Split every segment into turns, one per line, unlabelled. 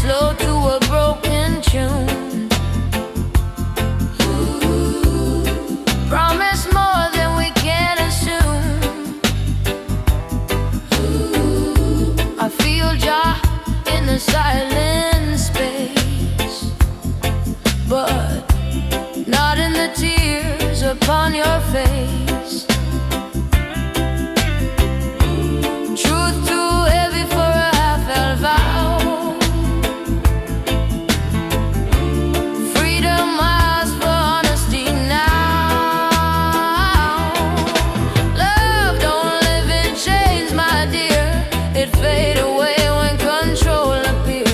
slow to a broken tune. Promise more than we can assume. I feel Jah in the silent space, but not in the tears upon your face. Truth too heavy for a half-held vow. Freedom asks for honesty now. Love don't live in chains, my dear. It fade away when control appear.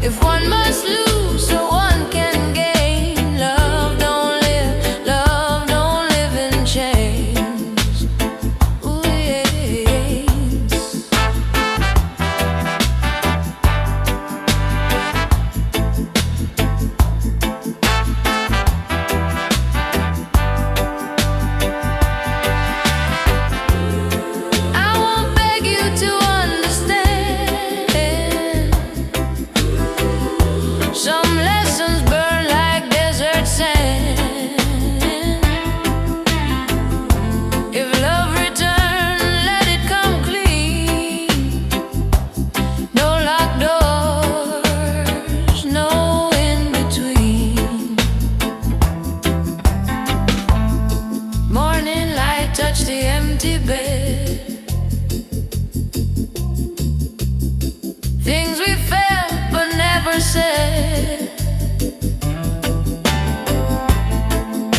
If one must lose so one can gain, love don't live in chains. Ooh, yes. I won't beg you to understand. Some lessons burn like desert sand. If love return, let it come clean. No locked doors, no in between. Morning light touch the empty bed. Things we felt but never said.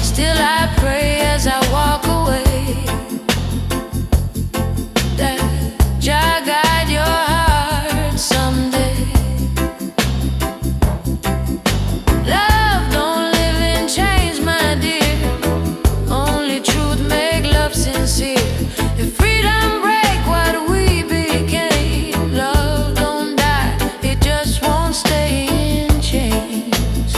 Still I pray as I walk away that Jah guide your heart someday. Love don't live in chains, my dear. Only truth make love sincere. If freedom break what we became, love don't die, it just won't stay in chains.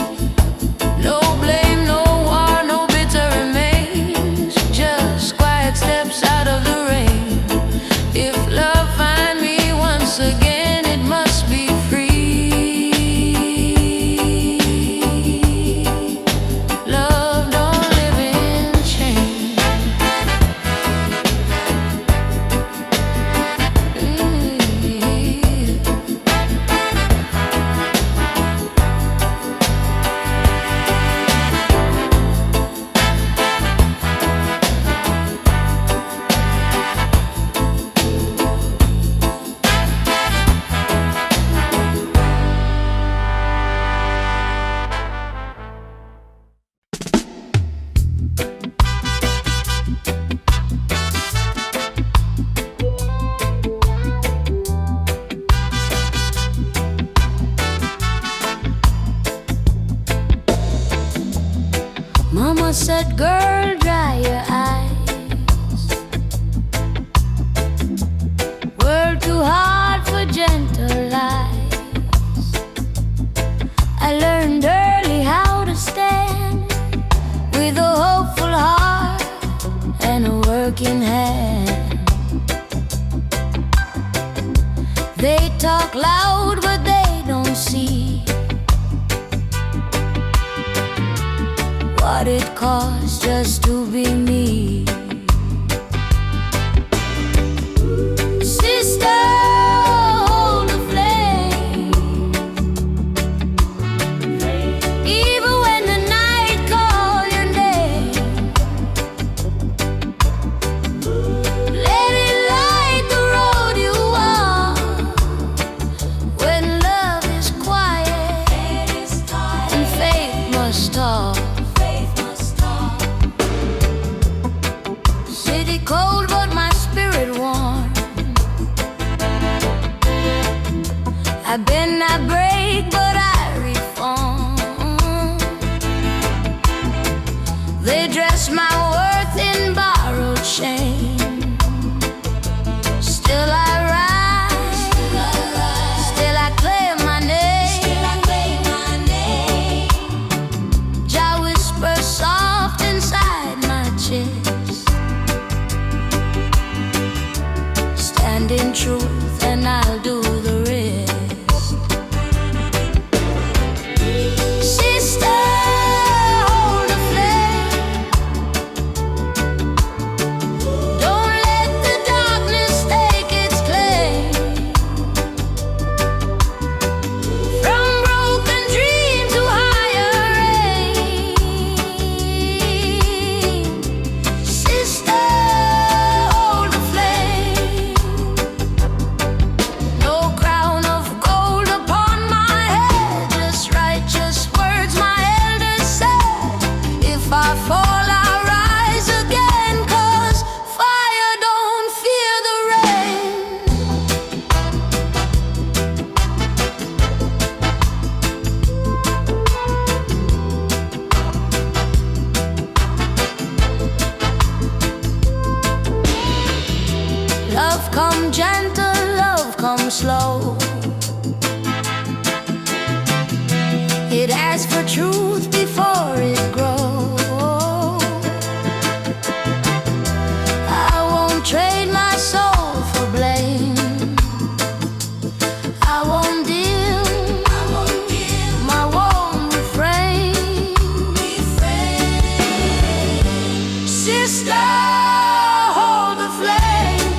No blame, no war, no bitter remains. Just quiet steps out of the rain. If love find me once again, it must be free. Love don't live in chains. Mama said, girl, dry your eyes. World too hard for gentle lies. I learned early how to stand with a hopeful heart and a working hand. They talk loud but they don't see what it costs just to be me. Sister, hold the flame. Even when the night calls your name, let it light the road you walk. When love is quiet and faith must talk. City cold but my spirit warm. I bend, I break, but I reform. They dress my worth in borrowed shame. Still I rise, still I claim my name. Jah whisper soft inside my chest. Stand in truth and I'll do the rest. ask for truth before it grows. I won't trade my soul for blame. I won't dim my warm refrain. Sister, hold the flame.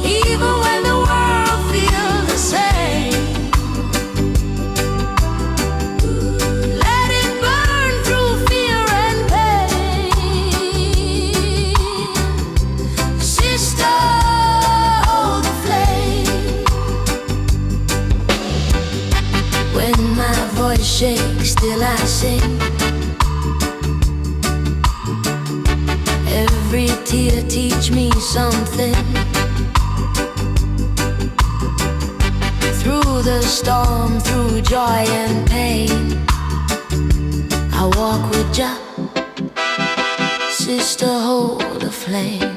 Even when the world feels the same, let it burn through fear and pain. Sister, hold the flame. When my voice shakes, still I sing. Every tear teach me something. Through the storm, through joy and pain, I walk with Jah. Sister, hold the flame.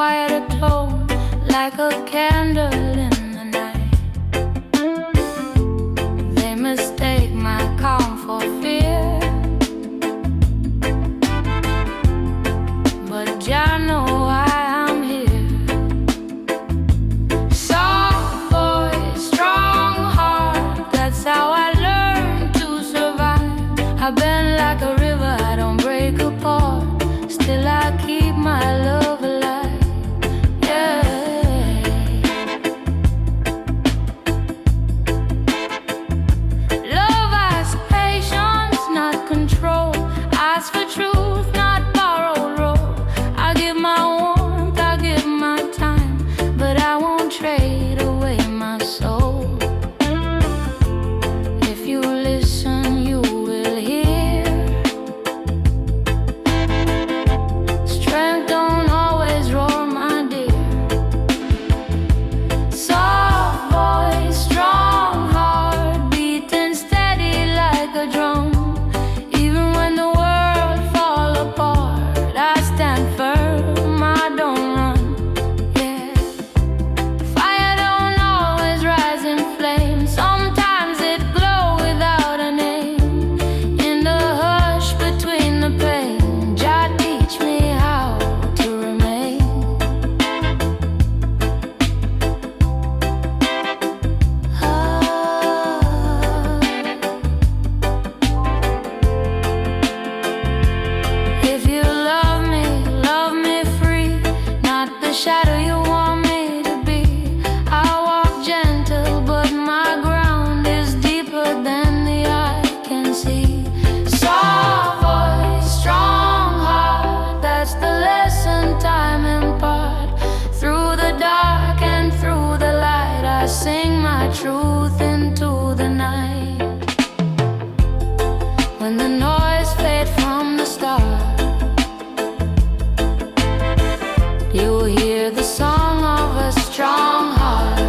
quiet tone, like a candle in the night. They mistake my calm for fear, but Jah know why I'm here. Soft voice, strong heart, that's how I learned to survive. I've been like a river, I don't break apart. Still I keep my love alive, yeah. Love asks patience, not control. Ask for truth, not borrowed role. I give my warmth, I give my time, but I won't trade away my soul. If you listen, you will hear. Strength don't always roar, my dear. Soft voice, strong heart, beating steady like a drum. Even when the world fall apart, I stand firm, I don't run, yeah. Fire don't always rise in flame. Sometimes it glow without a name. In the hush between the pain, Jah teach me how to remain. If you love me free, not the shadow you want me to be. I walk gentle, but my ground is deeper than the eye can see. Soft voice, strong heart, that's the lesson time impart. Through the dark and through the light, I sing my truth into the night. When the noise fades from the start, you'll hear the song of a strong heart.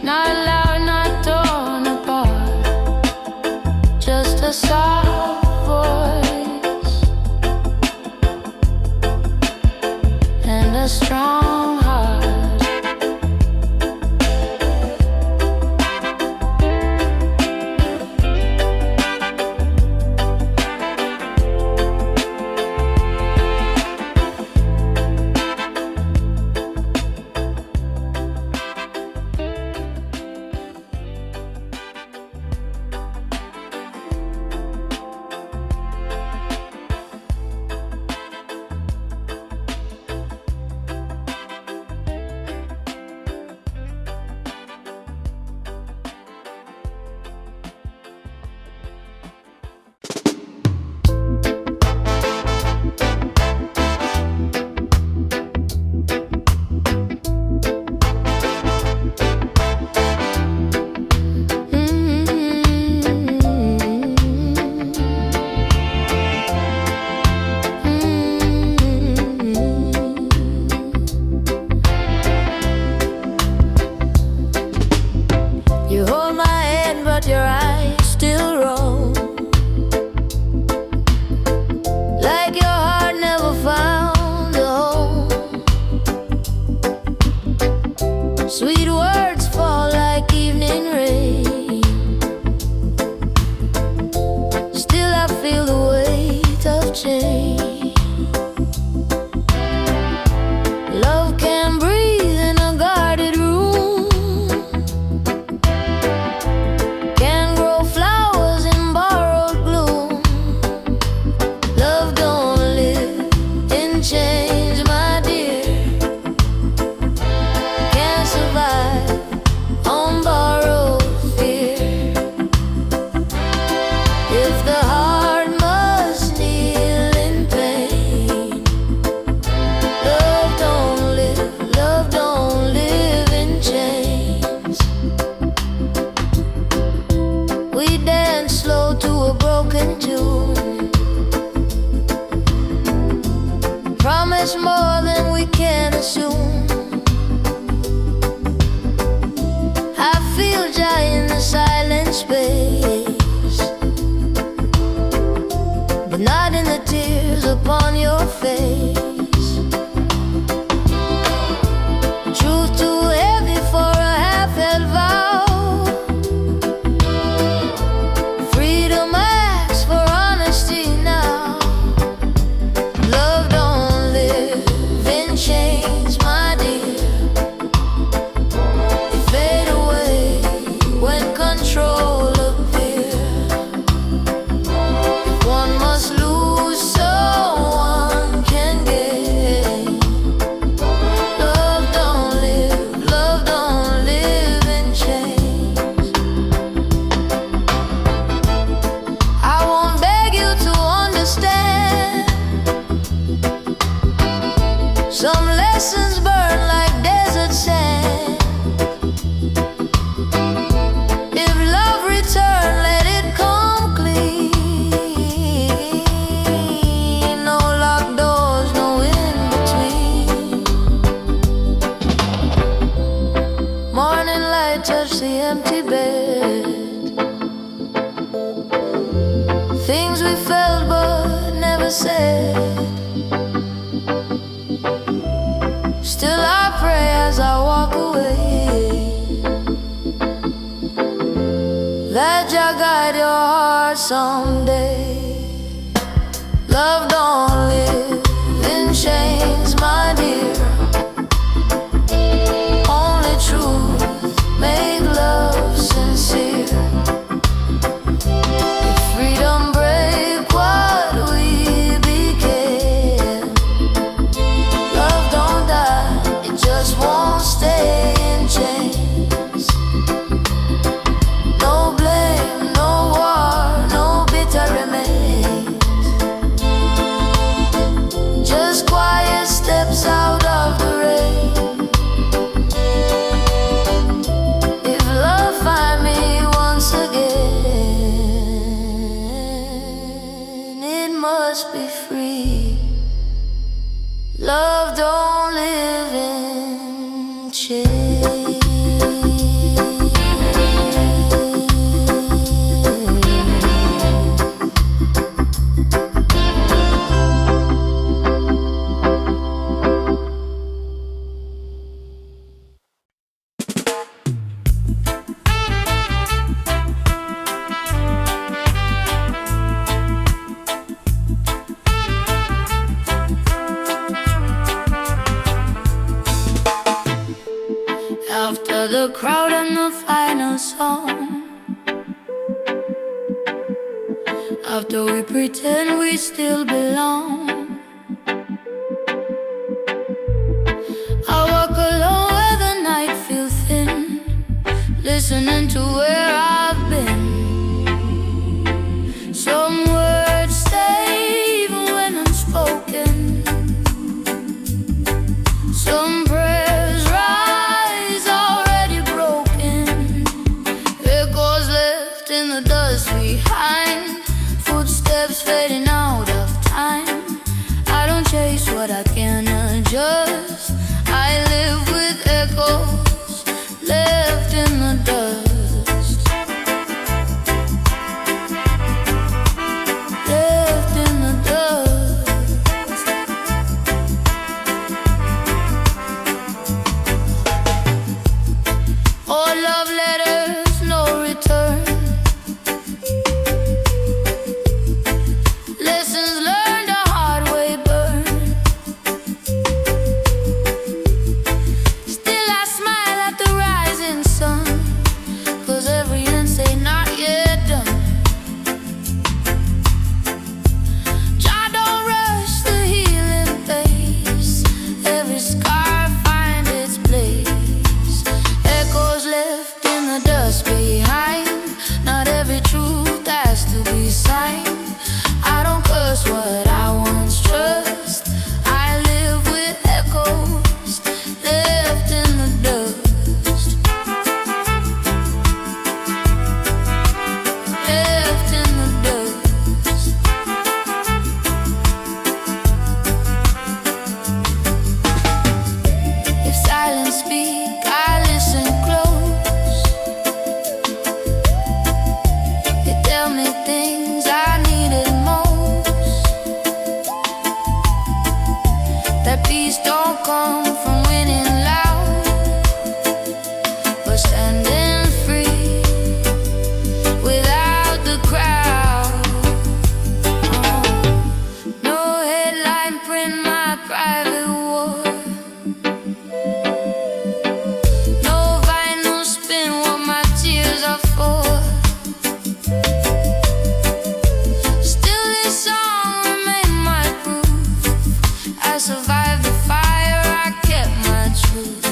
Not loud, not torn apart, just a soft voice and a strong heart. You hold my hand, but your eyes still roll, like your heart never found a home. Sweet words fall like evening rain. Still I feel the weight of change. Love can breathe in a guarded room, can grow flowers in borrowed gloom. Love don't live in chains, my dear. Can't survive on borrowed fear. If the heart must kneel in pain, love don't live in chains. We dance slow to a broken tune, promise more than we can assume. I feel Jah in the silent space, but not in the tears upon your face. we felt but never said. Still I pray as I walk away that Jah guide your heart someday. Love don't live in chains, my dear. Only truth make love sincere. If freedom break what we began, love don't die, it just won't stay in chains. No blame, no war, no bitter remains. Just quiet steps out of the rain. If love find me once again, it must be free. Love don't live in chains. After the crowd and the final song, after we pretend we still belong, I walk alone where the night feels thin, listening to where I've been. Some words stay even when unspoken. Some prayers rise already broken. Echoes left in the dust behind. Footsteps fading out of time. I don't chase what I can't adjust. I live with echoes left in the dust. Left in the dust. All love letters, no return. Lessons learned the hard way burn. Still I smile at the rising sun, 'cause every end say not yet done. Jah don't rush the healing pace. Every scar find its place. Echoes left in the dust behind. Not every truth has to be signed. I don't curse what I once trust. I live with echoes left in the dust. Left in the dust. If silence speak, I listen close. They tell me things I needed most. That peace don't come from winning loud, but standing free without the crowd. No headline print my private war. No vinyl spin what my tears are for. Still this song remain my proof. I survived the fire, I kept my truth.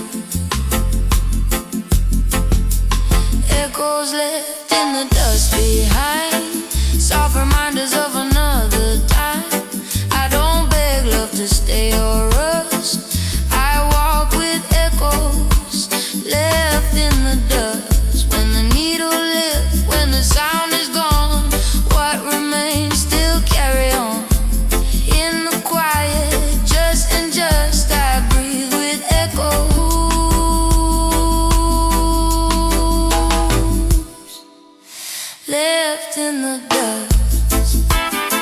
Echoes left in the dust behind. Soft reminders of another time. I don't beg love to stay or rust. I walk with echoes left in the dust. When the needle lifts, when the sound is gone, what remains still carry on. In the quiet, just and just, I breathe with echoes left in the dust.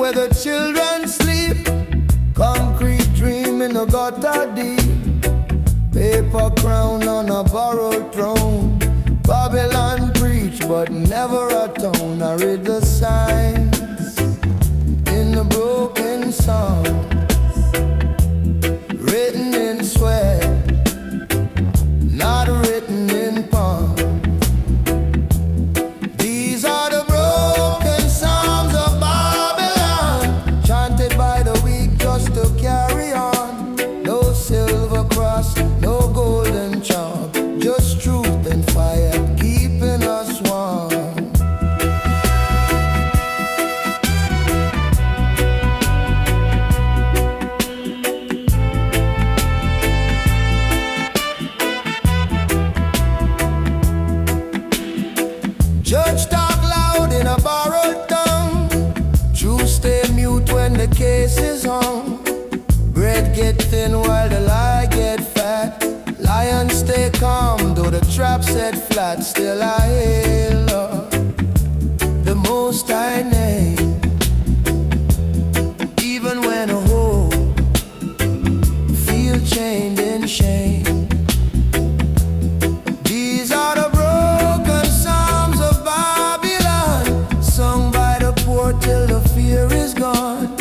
where the children sleep. Concrete dream in the gutter deep. Paper crown on a borrowed throne. Babylon preach but never atone. I read the signs in the broken songs, written in sweat, not written in palm. These are the broken psalms of Babylon, chanted by the weak just to carry on. No silver cross, no golden charm, just truth and fire keeping us warm. Judge talk loud in a borrowed tongue. Truth stay mute when the case is on. Bread get thin while the lie get fat. Lions stay calm though the trap set flat. Still I hail the Most High name, even when a whole feel chained in shame. These are the broken psalms of Babylon, sung by the poor till the fear is gone.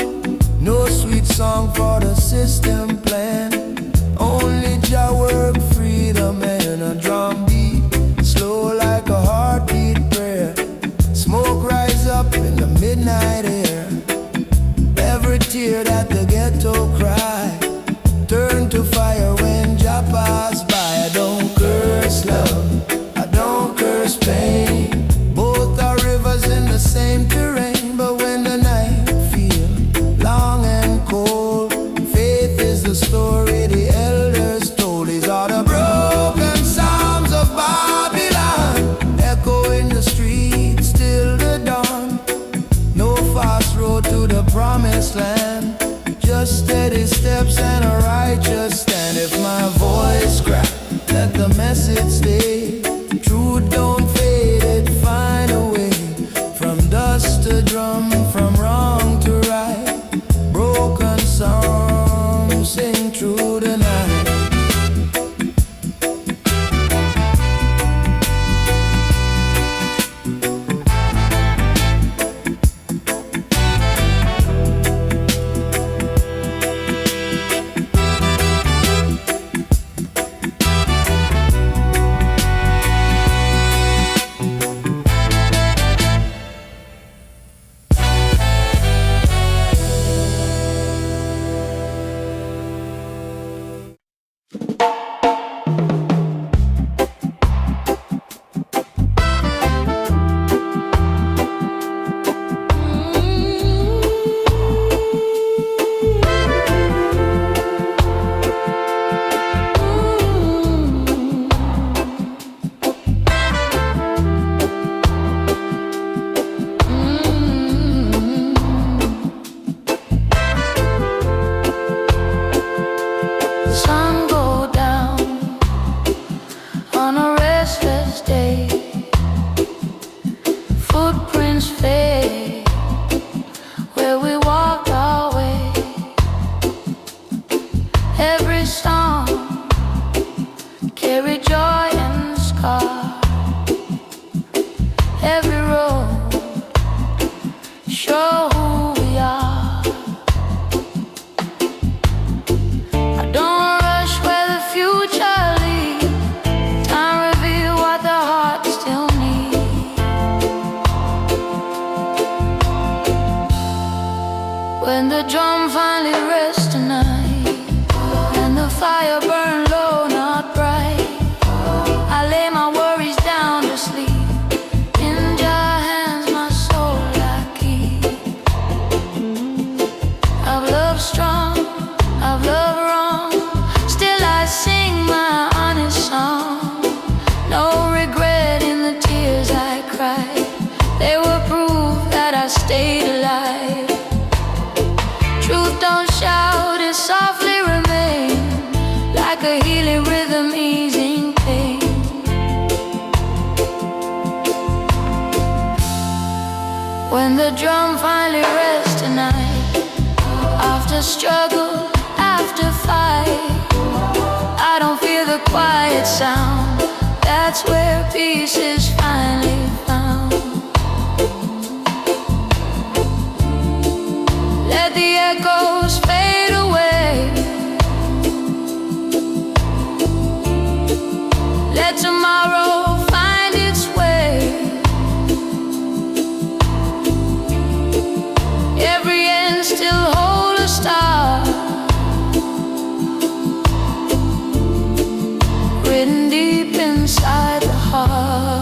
No sweet song for the system plan, only Jah work freedom and a drum beat, slow like a heartbeat prayer. Smoke rise up in the midnight air. Every tear that the ghetto cry turn to fire when Jah pass by. I don't curse love, I don't curse pain. Both are rivers in the same terrain. But when the night feel long and cold, faith is the story the elders told. These are the broken psalms of Babylon, echo in the streets till the dawn. No fast road to the promised land, just steady steps and a righteous stand. If my voice crack, let the message stay. Truth don't fade, it find a way. From dust to drum, from wrong to right. Broken songs sing through the night.
Sun go down on a restless day. Footprints fade where we walked our way. Every song carry joy and scar. Every road show who we are. I don't rush where the future leads. Time reveal what the heart still needs. When the drum finally rests tonight, and the fire burn low, not bright, I lay my worries down to sleep. In Jah hands my soul I keep. I've loved strong, I've loved wrong, still I sing my honest song. No regret in the tears I cried, they were proof that I stayed alive. Truth don't shout, it softly remain, like a healing rhythm easing pain. When the drum finally rests tonight, a struggle after fight. I don't fear the quiet sound. That's where peace is finally found. Let the echoes fade away. Let tomorrow find its way. Every end still hold a star, written deep inside the heart.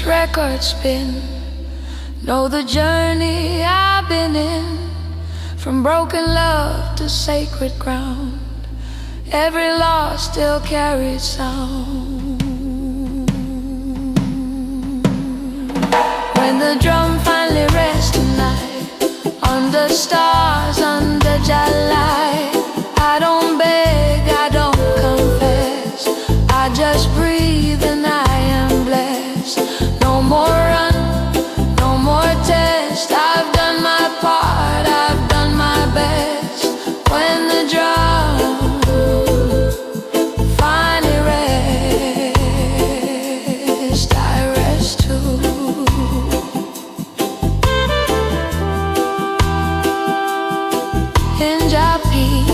Record spin, know the journey I've been in, from broken love to sacred ground. Every loss still carries sound. When the drum finally rests tonight, under stars, under July, I don't beg, I don't confess, I just breathe and I am blessed. No more run, no more test. I've done my part, I've done my best. When the drum finally rests, I rest too. In your peace.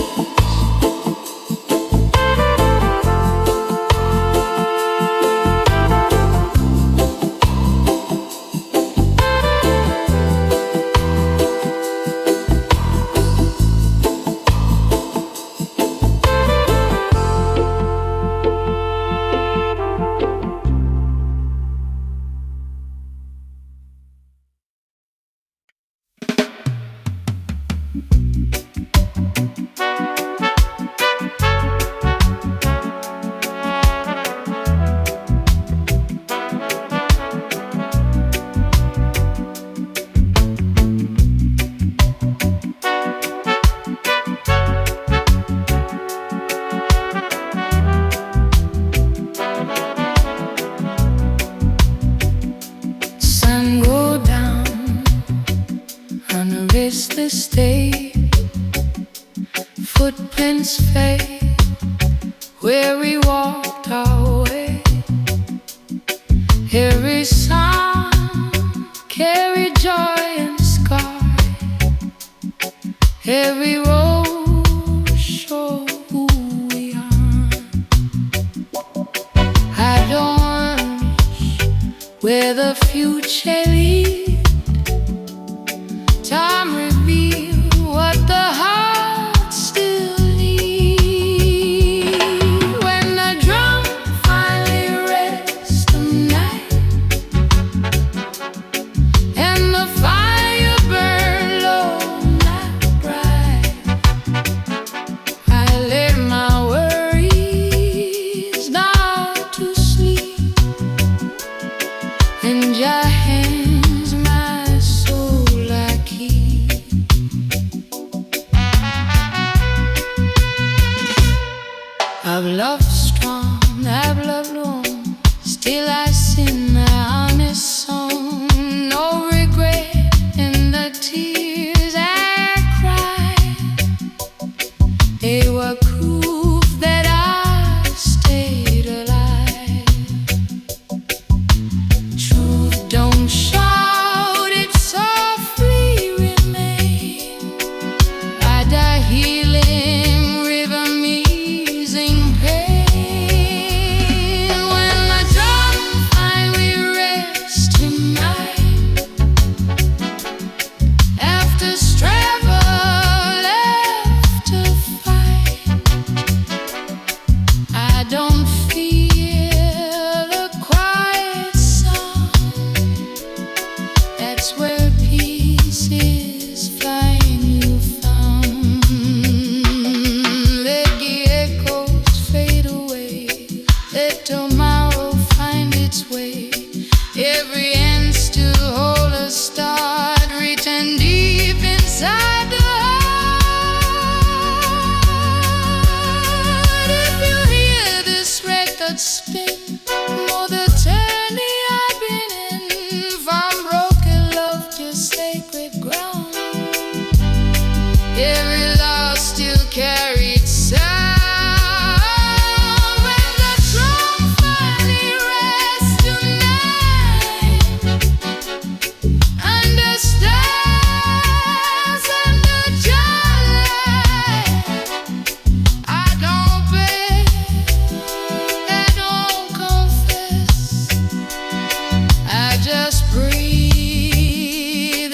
Restless day, footprints fade where we walked our way. Every sound carried joy and scar. Every road showed who we are. I don't wish where the future leads. Time reveal what the heart still needs. When the drum finally rests tonight, and the fire burn low, not bright, I lay my worries now to sleep, and your hand sacred ground. Every law still carried sound. When the throne finally rests tonight, understands under judgment, I don't beg, I don't confess, I just breathe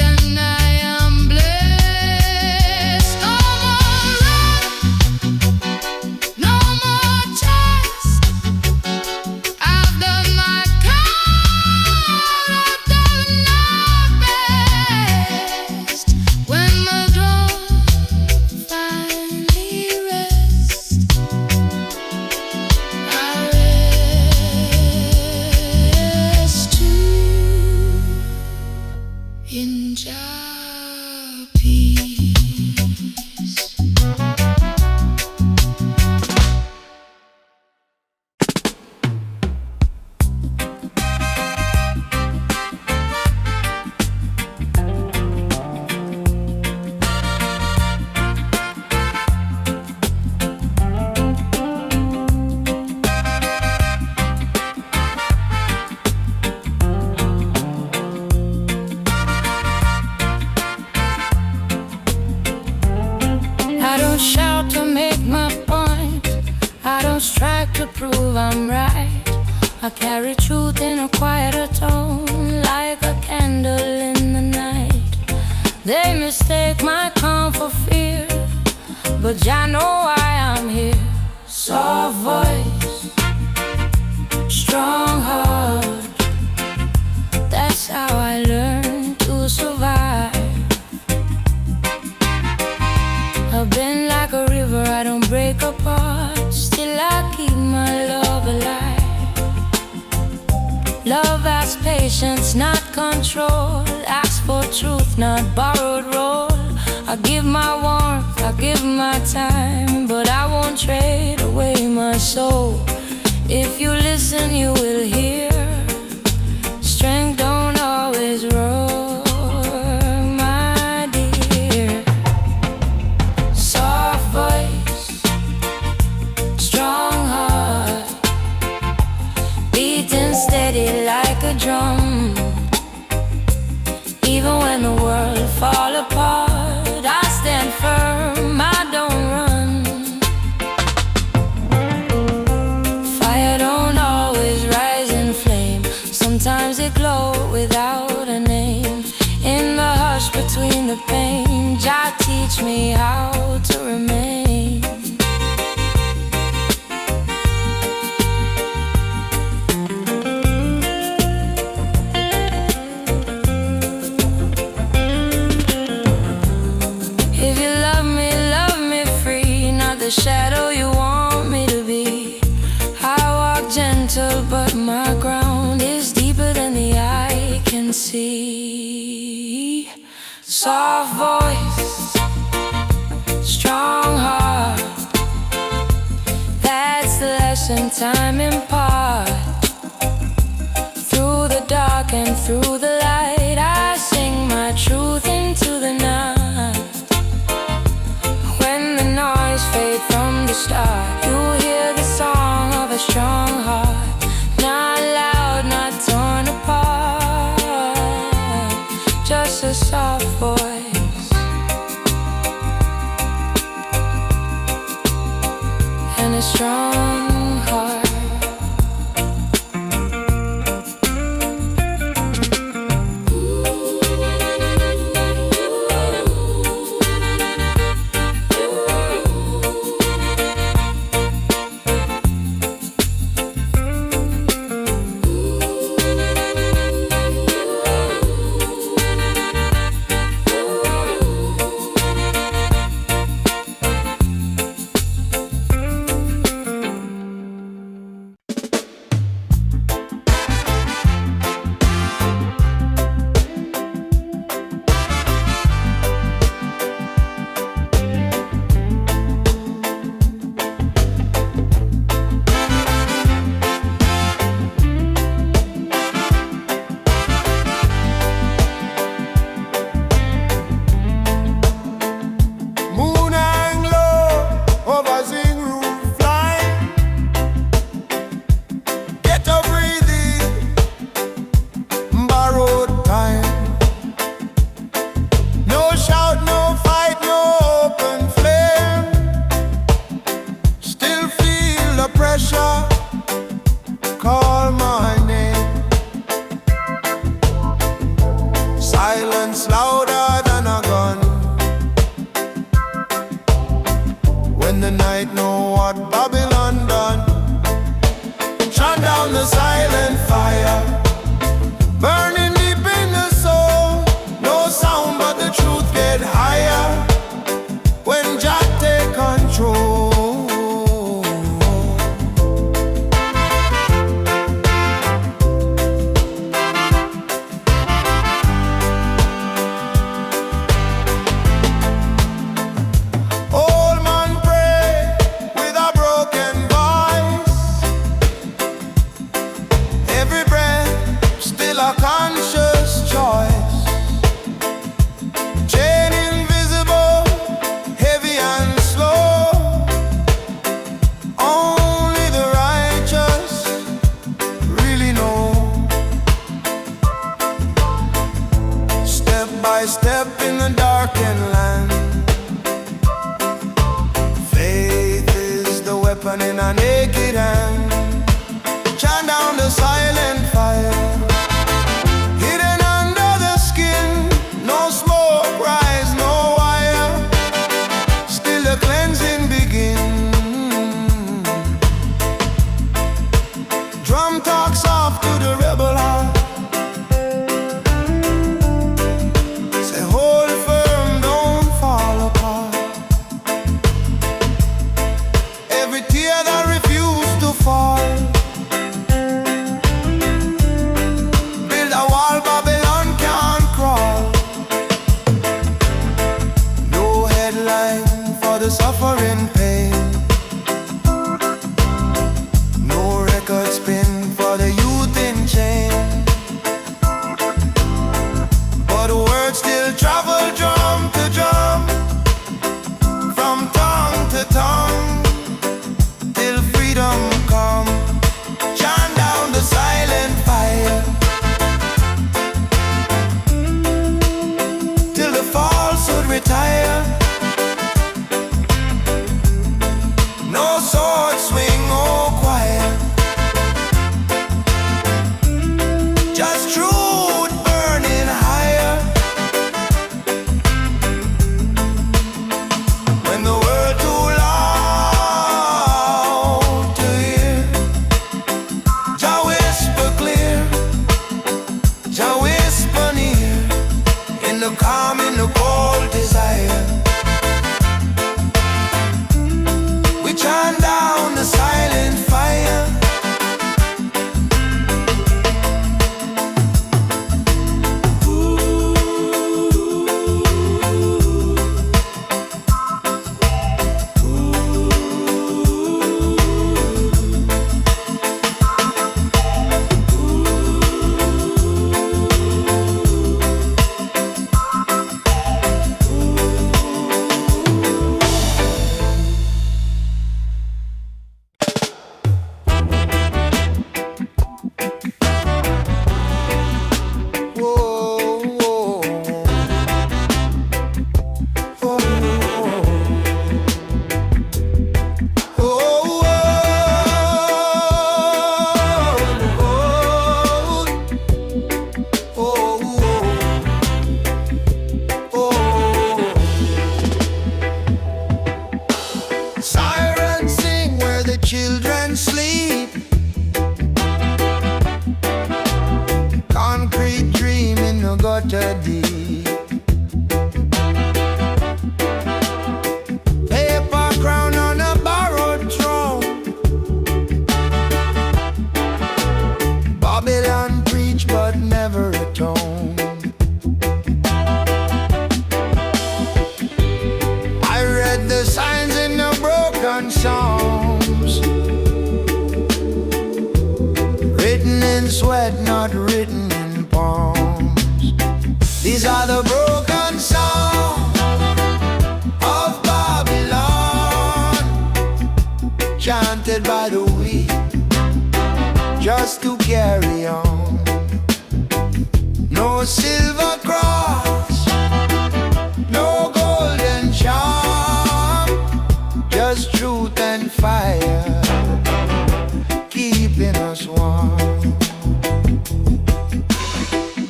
and I am blessed. No more run, no more test. I've done my count, I've done my best. When the dawn finally rests, I rest too in Jah peace. I don't shout to make my point, I don't strike to prove I'm right. I carry truth in a quieter tone, like a candle in the night. They mistake my calm for fear, but Jah know why I'm here. Soft voice, strong heart, that's how I learn to survive. I've been like a river, I don't break apart, still I keep my love alive. Love has patience, not control, ask for truth, not borrowed role. I give my warmth, I give my time, but I won't trade away my soul. If you listen, you will hear, strength don't always roar, my dear. Soft voice, strong heart, beating steady like a drum. Even when the world fall apart, I stand firm, I don't run. Fire don't always rise in flame, sometimes it glows without a name. In the hush between the pain, Jah teach me how to remain. If you love me free, not the shadow you want me to be. I walk gentle, but my ground is deeper than the eye can see. Soft voice, strong heart, that's the lesson time impart. Through the dark and through the light, I sing my truth into the night. When the noise fades from the start, you hear the song of a strong heart, not loud, not torn apart, just a soft voice and a strong heart.
louder than a gun. When the night know what Babylon done, shut down the silent fire, burning deep in the soul. No sound but the truth get higher when Jah take control. Old man pray with a broken voice. Every breath still a conscious choice. Chain invisible, heavy and slow. Only the righteous really know. Step by step in the darkened land, faith is the weapon in a naked hand. Chant down the silent fire, hidden under the skin. No smoke rise, no wire, still the cleansing begin. Drum talks off to the rebel heart, say hold firm, don't fall apart. Every tear that refused to fall, build a wall Babylon can't crawl. No headline for the suffering pain, no record spin for the youth in chain. But words still travel drum to drum, from tongue to tongue, till freedom come. Chant down the silent fire, till the falsehood retire. No sword swing or choir, just truth burning higher. When the world too loud to hear, Jah whisper clear, Jah whisper near, in the calm, in the cold desire. We chant down the silent fire. Sirens sing where the children sleep. Concrete dream in the gutter deep. Paper crown on a borrowed throne. Babylon preach but never atone. I read the signs in the broken Psalms, written in sweat, not written in palms. These are the broken songs of Babylon, chanted by the weak just to carry on. No silver cross, no golden charm, just truth and fire, keeping us warm.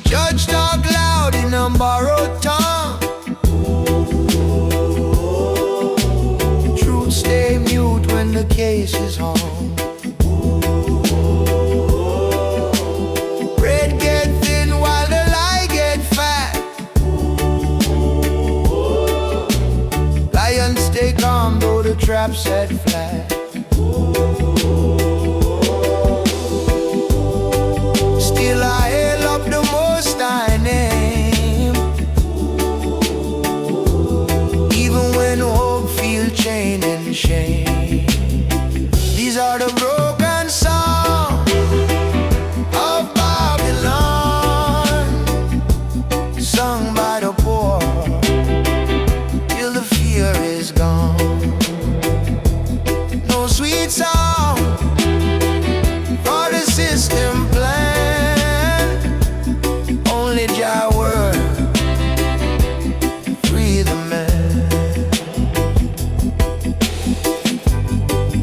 Judge talk loud in a borrowed time. the trap set flat. Still I hail up the Most High name, even when hope feels chained in shame. These are the broken songs of Babylon, sung by the poor till the fear is gone. No sweet song for the system plan, only Jah word free the man.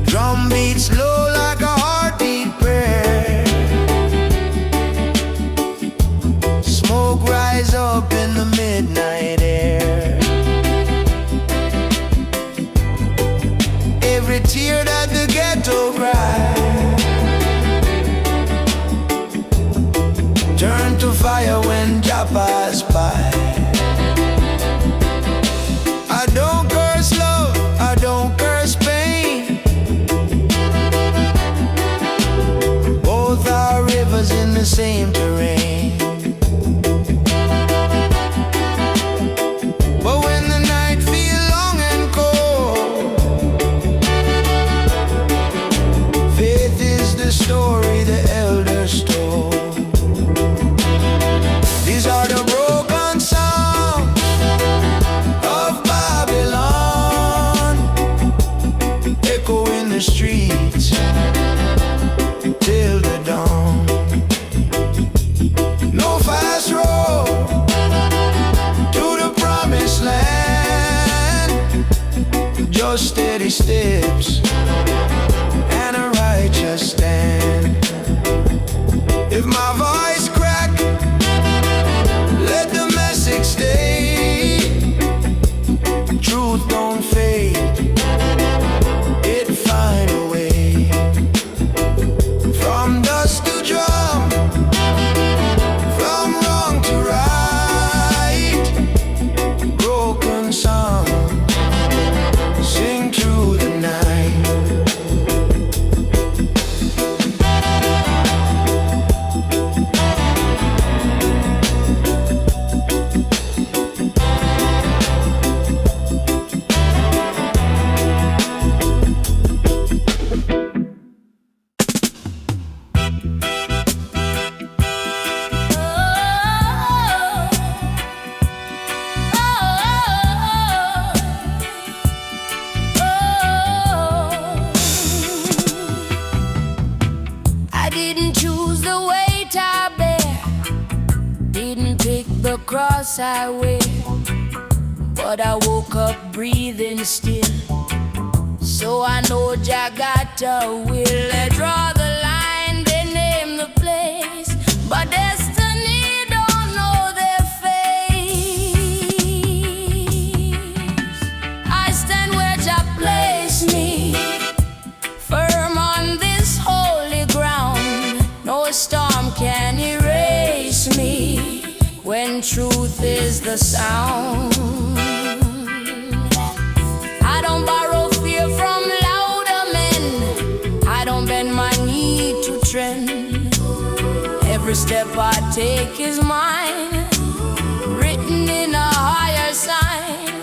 Drum beats low like a heartbeat prayer, smoke rise up in the midnight air. Every tear that the ghetto cries turn to fire when Jah pass by. I don't curse love, I don't curse pain, both are rivers in the same terrain. But when the night feels long and cold, faith is the story the elders told. These are the broken songs of Babylon, echo in the streets till the dawn. No fast road to the promised land, just steady steps and a righteous stand. If my voice crack, let the message stay. Truth don't fade, it find a way. From dust to drum, from wrong to right, broken song sing through the night.
I didn't choose the weight I bear, didn't pick the cross I wear, but I woke up breathing still, so I know Jah got a will. They draw the line, they name the place, but destiny don't know their face. I stand where Jah placed me, firm on this holy ground. No storm can erase me when truth is the sound. I don't borrow fear from louder men, I don't bend my knee to trend. Every step I take is mine, written in a higher sign.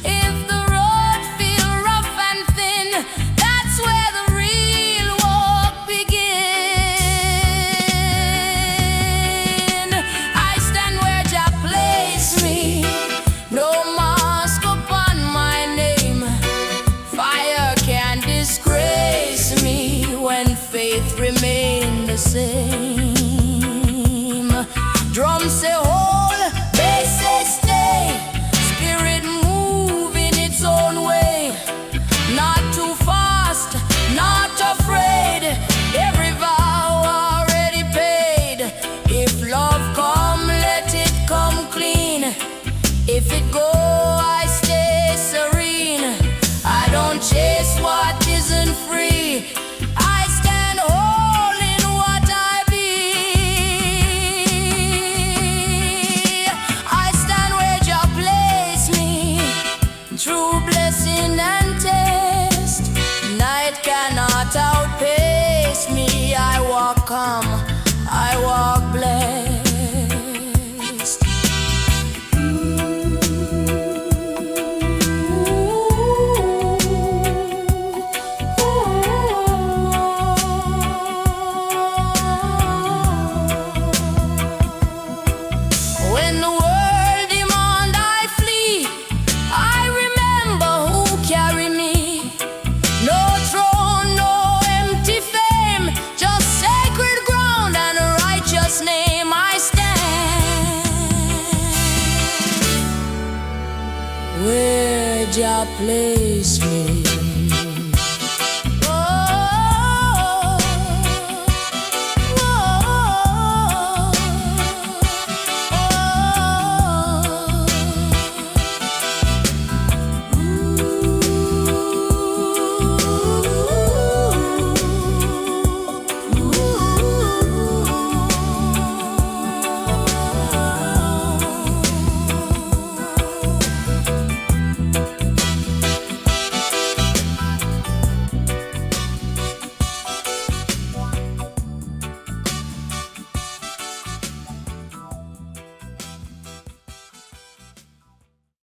If the road feel rough and thin, that's where the real walk begin. I stand where Jah placed me, no mask upon my name. Fire can't disgrace me when faith remains the same. Drums say hold, bass say stay, spirit move in its own way. Not too fast, not afraid, every vow already paid. If love come, let it come clean. If it go, I stay serene. I don't chase what isn't free, I stand whole in what I be. I stand where Jah place me, true blessing and take. where Jah placed me.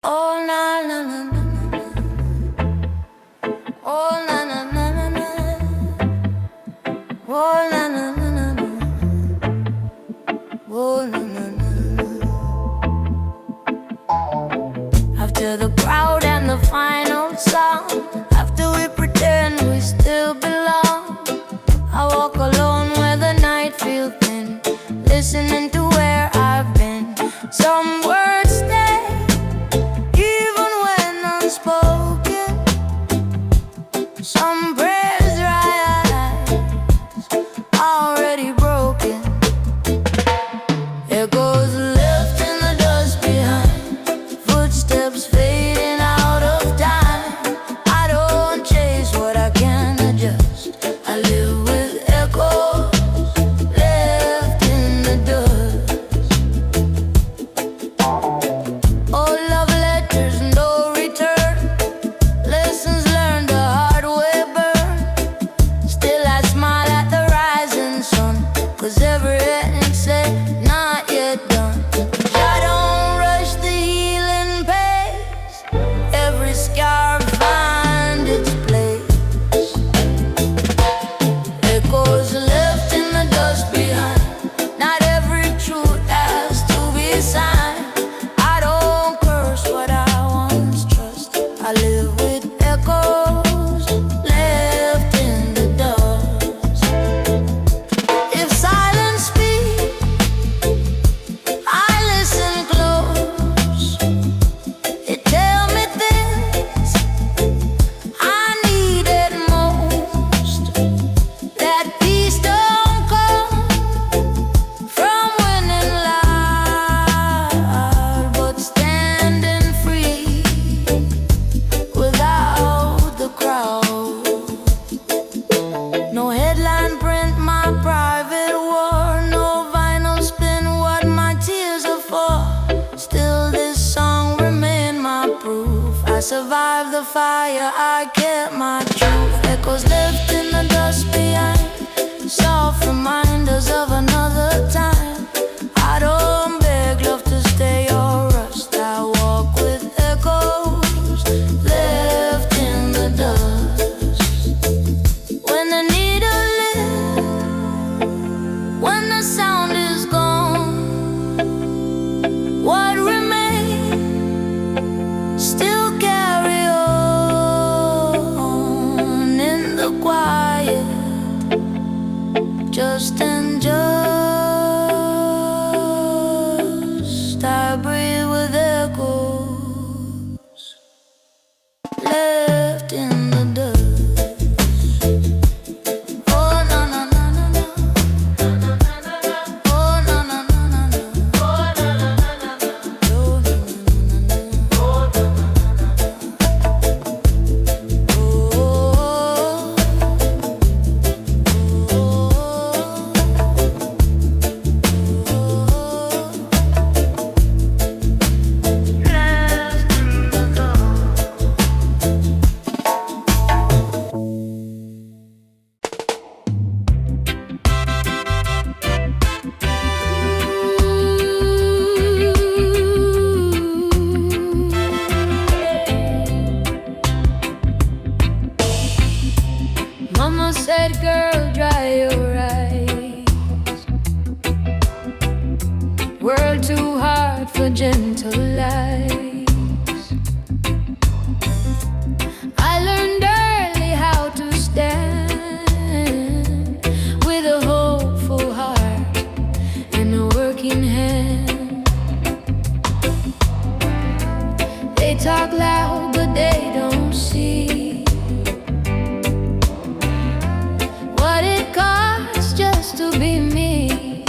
Oh na na na na na. Oh na na na na na. Oh na na na na na. Oh na na na na. After the crowd and the final song, after we pretend we still belong, I walk alone where the night feels thin, listening to where I've been. Some words stay spoken, some prayers rise, already broken. Echoes left in the dust behind, footsteps fading out of time. I don't chase what I can adjust, I live with echoes left in the dust. Oh, love letters, no return, lessons learned the hard way burn. Still I smile at the rising sun, 'cause every ending said not yet done. I don't rush the healing pace, every scar find its place. Echoes left in the dust behind, not every truth has to be signed. I don't curse what I once trust, I live with echoes left in the dust. If silence speaks, I listen close. It tell me things I needed most. That peace don't come from winning loud, but standing free without the crowd. No headline print my private war, no vinyl spin what my tears are for. Still this song remain my proof, I survived the fire, I kept my truth. Echoes left in the dust behind, soft reminders of another time. I don't beg love to stay or rust, I walk with echoes left in the dust. When the needle lifts, when the sound is gone, what remains still carry on in the quiet, just and just. I breathe with echoes left in the dust. Oh na na na na na. Oh na na na na na. Oh na na na na na. Oh na na na na na. Oh. Oh. They talk loud, but they don't see what it costs just to be me.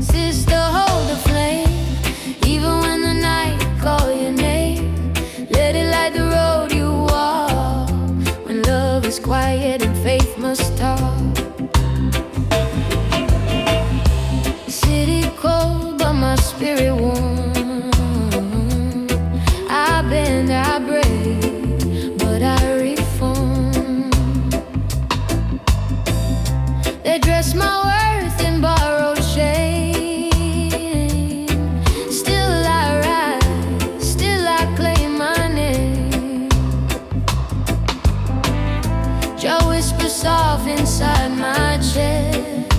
Sister, hold the flame, even when the night call your name. Let it light the road you walk, when love is quiet and faith must talk. City cold, but my spirit warm. I bend, I break, but I reform. They dress my worth in borrowed shame. Still I rise, still I claim my name. Joe whispers soft inside my chest.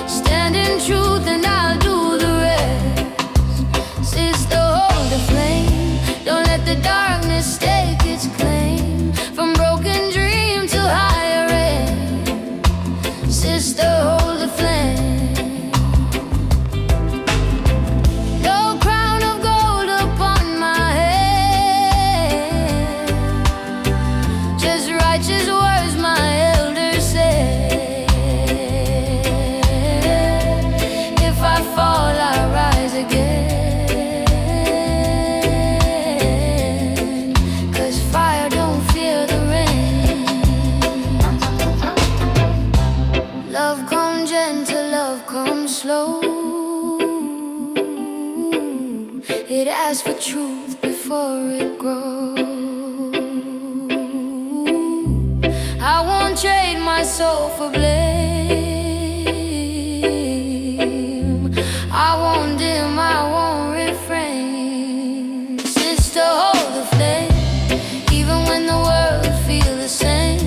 Stand in truth and I'll do the rest. Sister, hold the flame, don't let the darkness stake its claim. From broken dream to higher end, sister, hold the flame. No crown of gold upon my head, just righteous words my elders said. If I fall, I rise again, 'cause fire don't fear the rain. Love come gentle, love come slow. It asks for truth before it grows. I won't trade my soul for blame. I won't dim, I won't refrain. Sister, hold the flame, even when the world feels the same.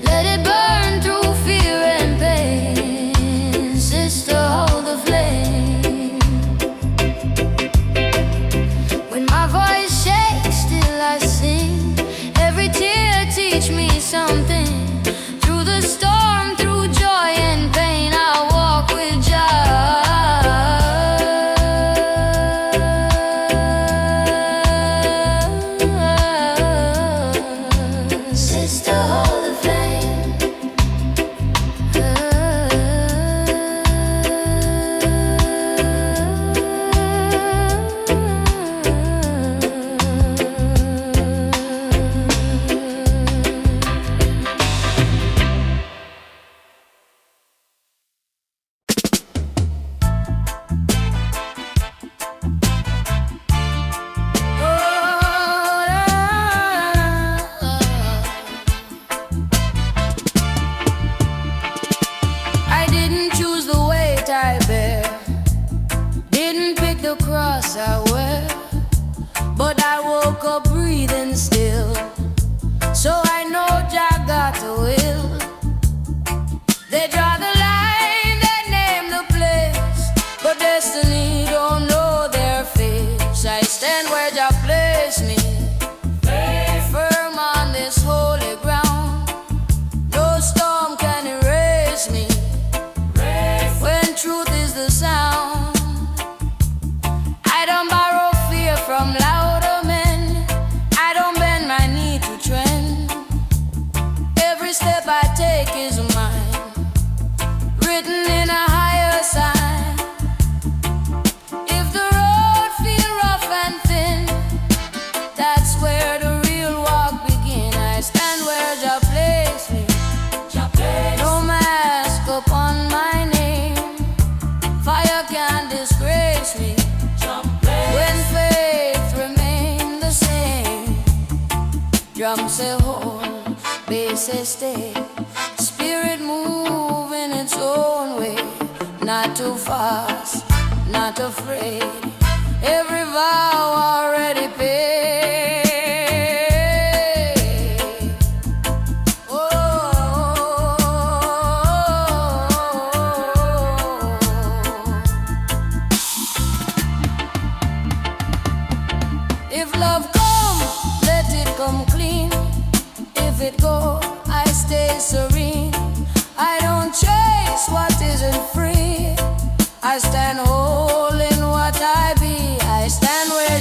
Let it burn through fear and pain. Sister, hold the flame. When my voice shakes, still I sing. Every tear teach me something. Through the storm, through joy and pain, I'll walk with Jah. Sister, hold the flame. I didn't choose the weight I bear, didn't pick the cross I wear, but I woke up breathing still, so I know Jah got a will. They draw the line, they name the place, but destiny don't know their face. I stand where Jah placed me, firm on this holy ground. No storm can erase me when truth is the sound. I don't borrow fear from louder men, I don't bend my knee to trend. Every step I take is mine, written in a higher sign. If the road feel rough and thin, that's where the real walk begin. I stand where Jah placed me, no mask upon my name. Fire can't disgrace me when faith remain the same. Drum say hold, bass say stay. Spirit move in its own way, not too fast, not afraid. Every vow already paid. If love come, let it come clean. If it go, I stay serene. I don't chase what isn't free. I stand whole in what I be. I stand where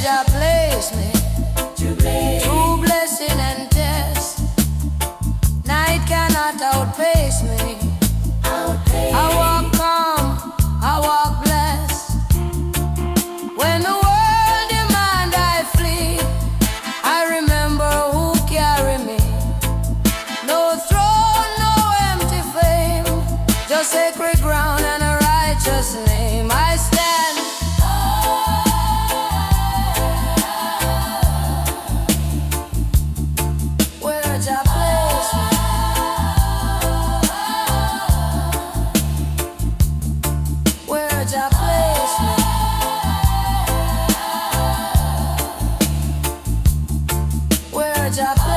Jah